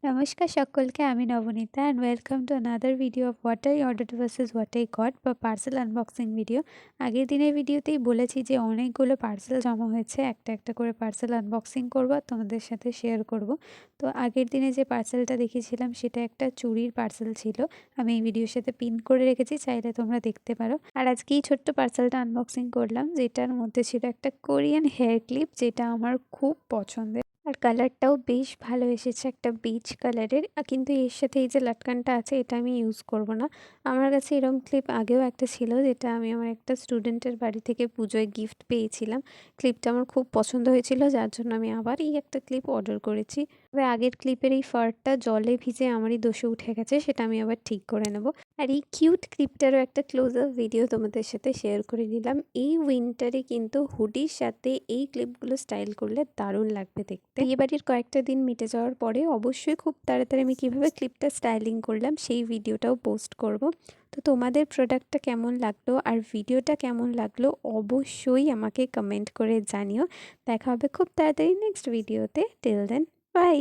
নমস্কার সকলকে, আমি Nabanita and welcome to another video of what I ordered versus what I got বা parcel unboxing video. আগের দিনের ভিডিওতেই বলেছি যে অনেকগুলো পার্সেল জমা হয়েছে, একটা একটা করে পার্সেল আনবক্সিং করব আর তোমাদের সাথে শেয়ার করব। তো আগের দিনে যে পার্সেলটা দেখিয়েছিলাম সেটা একটা চুড়ির পার্সেল ছিল, আমি এই ভিডিওর সাথে পিন করে রেখেছি, চাইলে তোমরা দেখতে পারো। আর আজকে এই ছোট্ট পার্সেলটা আনবক্সিং করলাম, যেটার মধ্যে ছিল একটা কোরিয়ান হেয়ার ক্লিপ, যেটা আমার খুব পছন্দের আর কালারটাও বেশ ভালো এসেছে, একটা বিচ কালারের। কিন্তু এর সাথে এই যে লাটকানটা আছে এটা আমি ইউজ করব না। আমার কাছে এরকম ক্লিপ আগেও একটা ছিল, যেটা আমি আমার একটা স্টুডেন্টের বাড়ি থেকে পুজোয় গিফট পেয়েছিলাম। ক্লিপটা আমার খুব পছন্দ হয়েছিল, যার জন্য আমি আবার এই একটা ক্লিপ অর্ডার করেছি। তবে আগের ক্লিপের এই ফারটা জলে ভিজে আমারই দোষে উঠে গেছে, সেটা আমি আবার ঠিক করে নেব। আর এই কিউট ক্লিপটারও একটা ক্লোজ আপ ভিডিও তোমাদের সাথে শেয়ার করে নিলাম। এই উইন্টারে কিন্তু হুডির সাথে এই ক্লিপগুলো স্টাইল করলে দারুণ লাগবে দেখতে। বিয়েবাড়ির কয়েকটা দিন মিটে যাওয়ার পরে অবশ্যই খুব তাড়াতাড়ি আমি কীভাবে ক্লিপটা স্টাইলিং করলাম সেই ভিডিওটাও পোস্ট করব। তো তোমাদের প্রোডাক্টটা কেমন লাগলো আর ভিডিওটা কেমন লাগলো অবশ্যই আমাকে কমেন্ট করে জানিও। দেখা হবে খুব তাড়াতাড়ি নেক্সট ভিডিওতে। Till then, by.